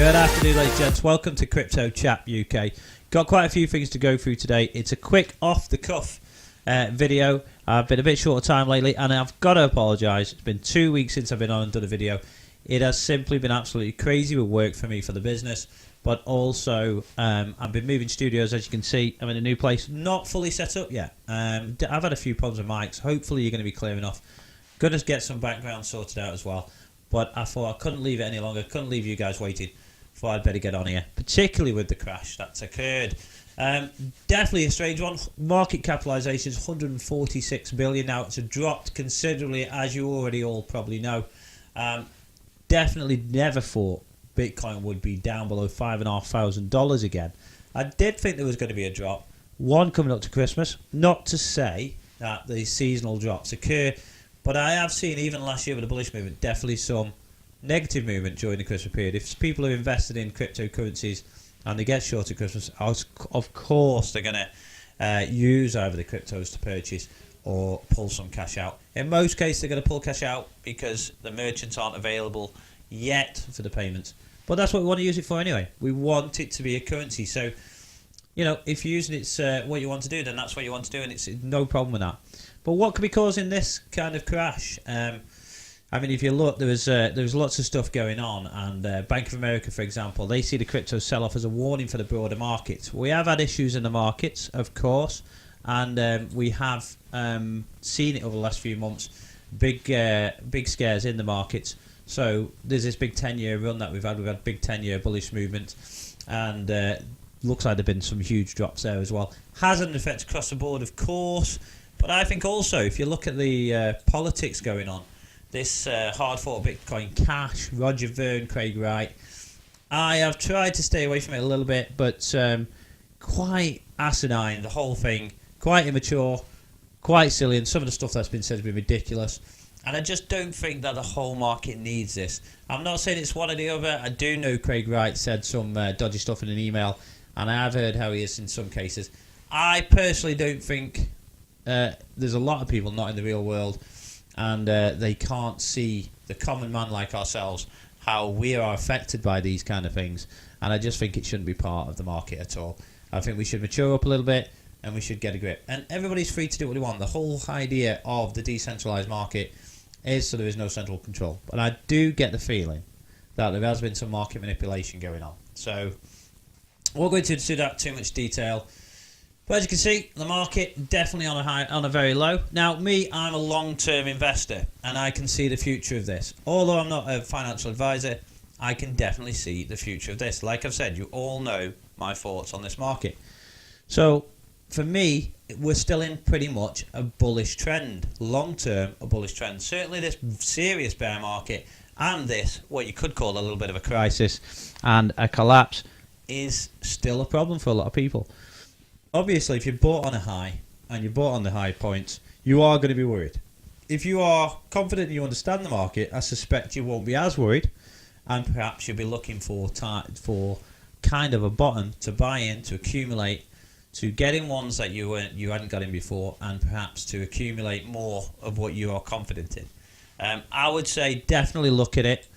Good afternoon, ladies and gents. Welcome to Crypto Chat UK. Got quite a few things to go through today. It's a quick off-the-cuff video. I've been a bit short of time lately, and I've got to apologise. It's been 2 weeks since I've been on and done a video. It has simply been absolutely crazy with work for me for the business, but also I've been moving studios, as you can see. I'm in a new place, not fully set up yet. I've had a few problems with mics. Hopefully you're going to be clear enough. Going to get some background sorted out as well. But I thought I couldn't leave it any longer. Couldn't leave you guys waiting. Thought I'd better get on here, particularly with the crash that's occurred. Definitely a strange one. Market capitalisation is 146 billion now. It's dropped considerably, as you already all probably know. Definitely never thought Bitcoin would be down below $5,500 again. I did think there was going to be a drop. One coming up to Christmas. Not to say that the seasonal drops occur, but I have seen, even last year with the bullish movement, definitely some negative movement during the Christmas period. If people are invested in cryptocurrencies and they get short at Christmas, of course they're going to use either the cryptos to purchase or pull some cash out. In most cases, they're going to pull cash out because the merchants aren't available yet for the payments. But that's what we want to use it for anyway. We want it to be a currency. So, you know, if you're using it what you want to do, then that's what you want to do, and it's no problem with that. But what could be causing this kind of crash? I mean, if you look, there was lots of stuff going on, and Bank of America, for example, they see the crypto sell-off as a warning for the broader markets. We have had issues in the markets, of course, and we have seen it over the last few months, big scares in the markets. So there's this big 10-year run that we've had big 10-year bullish movement, and looks like there have been some huge drops there as well. Has an effect across the board, of course, but I think also, if you look at the politics going on, this hard-fought Bitcoin Cash, Roger Ver, Craig Wright, I have tried to stay away from it a little bit, but quite asinine, the whole thing, quite immature, quite silly, and some of the stuff that's been said has been ridiculous. And I just don't think that the whole market needs this. I'm not saying it's one or the other. I do know Craig Wright said some dodgy stuff in an email, and I have heard how he is in some cases. I personally don't think there's a lot of people not in the real world, and they can't see the common man like ourselves, how we are affected by these kind of things. And I just think it shouldn't be part of the market at all. I think we should mature up a little bit, and we should get a grip. And everybody's free to do what they want. The whole idea of the decentralized market is so there is no central control. But I do get the feeling that there has been some market manipulation going on. So we're going to do that too much detail. But as you can see, the market definitely on a very low. Now, I'm a long-term investor, and I can see the future of this. Although I'm not a financial advisor, I can definitely see the future of this. Like I've said, you all know my thoughts on this market. So, for me, we're still in pretty much a bullish trend. Long-term, a bullish trend. Certainly this serious bear market and this, what you could call a little bit of a crisis and a collapse, is still a problem for a lot of people. Obviously, if you bought on a high and you bought on the high points, you are going to be worried. If you are confident and you understand the market, I suspect you won't be as worried, and perhaps you'll be looking for kind of a bottom to buy in, to accumulate, to get in ones that you hadn't got in before, and perhaps to accumulate more of what you are confident in. I would say definitely look at it.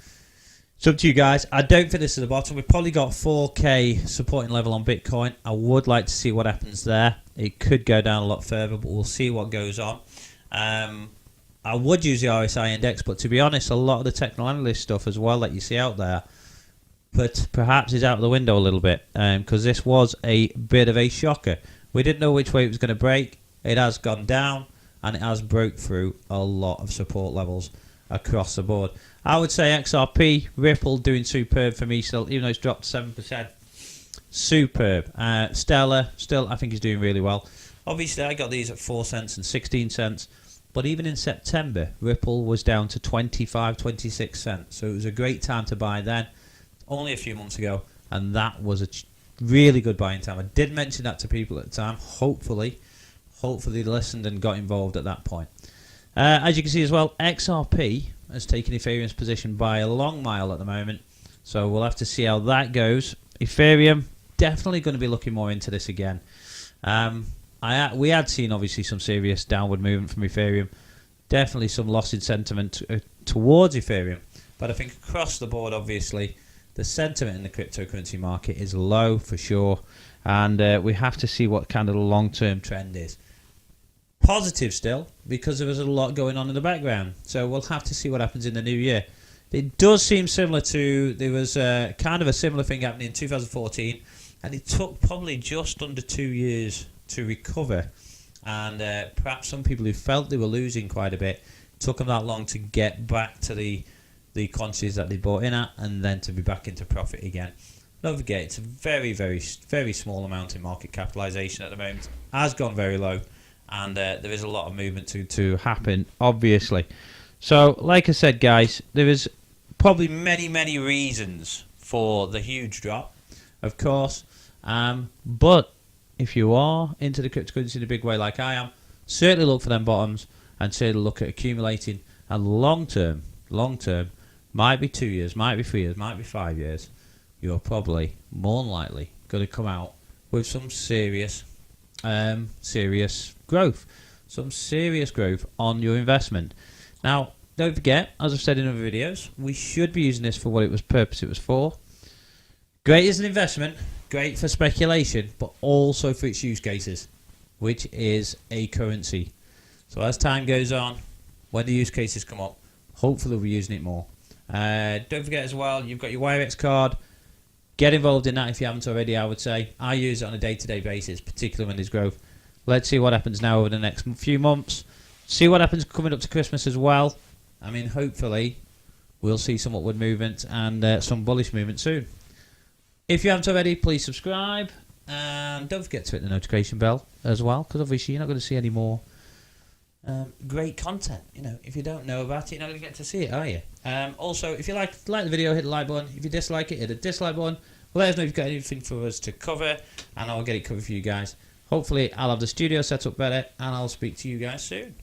It's up to you guys. I don't think this is the bottom. We've probably got 4K supporting level on Bitcoin. I would like to see what happens there. It could go down a lot further, but we'll see what goes on. I would use the RSI index, but to be honest, a lot of the technical analyst stuff as well that you see out there, but perhaps is out of the window a little bit, because this was a bit of a shocker. We didn't know which way it was going to break. It has gone down, and it has broke through a lot of support levels across the board. I would say XRP, Ripple doing superb for me still, even though it's dropped 7%. Superb. Stellar, still I think he's doing really well. Obviously I got these at 4 cents and 16 cents, but even in September, Ripple was down to 25, 26 cents. So it was a great time to buy then, only a few months ago, and that was a really good buying time. I did mention that to people at the time. Hopefully they listened and got involved at that point. As you can see as well, XRP has taken Ethereum's position by a long mile at the moment, so we'll have to see how that goes. Ethereum, definitely going to be looking more into this again. We had seen obviously some serious downward movement from Ethereum, definitely some loss in sentiment towards Ethereum, but I think across the board obviously the sentiment in the cryptocurrency market is low for sure, and we have to see what kind of the long-term trend is. Positive still, because there was a lot going on in the background, so we'll have to see what happens in the new year. It does seem similar to, there was kind of a similar thing happening in 2014, and it took probably just under 2 years to recover, and perhaps some people who felt they were losing quite a bit, took them that long to get back to the quantities that they bought in at, and then to be back into profit again. Don't forget, it's a very, very, very small amount in market capitalisation at the moment. Has gone very low, and there is a lot of movement to happen, obviously. So, like I said, guys, there is probably many, many reasons for the huge drop, of course. But if you are into the cryptocurrency in a big way like I am, certainly look for them bottoms, and certainly look at accumulating. And long term, might be 2 years, might be 3 years, might be 5 years, you're probably more than likely going to come out with some serious growth, some serious growth on your investment. Now, don't forget, as I've said in other videos, we should be using this for what it was for. Great as an investment, great for speculation, but also for its use cases, which is a currency. So as time goes on, when the use cases come up, hopefully we'll be using it more. Don't forget as well, you've got your Wirex card. Get involved in that if you haven't already, I would say. I use it on a day-to-day basis, particularly when there's growth. Let's see what happens now over the next few months. See what happens coming up to Christmas as well. I mean, hopefully we'll see some upward movement and some bullish movement soon. If you haven't already, please subscribe. And don't forget to hit the notification bell as well, because obviously you're not going to see any more great content. You know, if you don't know about it, you're not going to get to see it, are you? Also, if you like the video, hit the like button. If you dislike it, hit the dislike button. Let us know if you've got anything for us to cover, and I'll get it covered for you guys. Hopefully, I'll have the studio set up better, and I'll speak to you guys soon.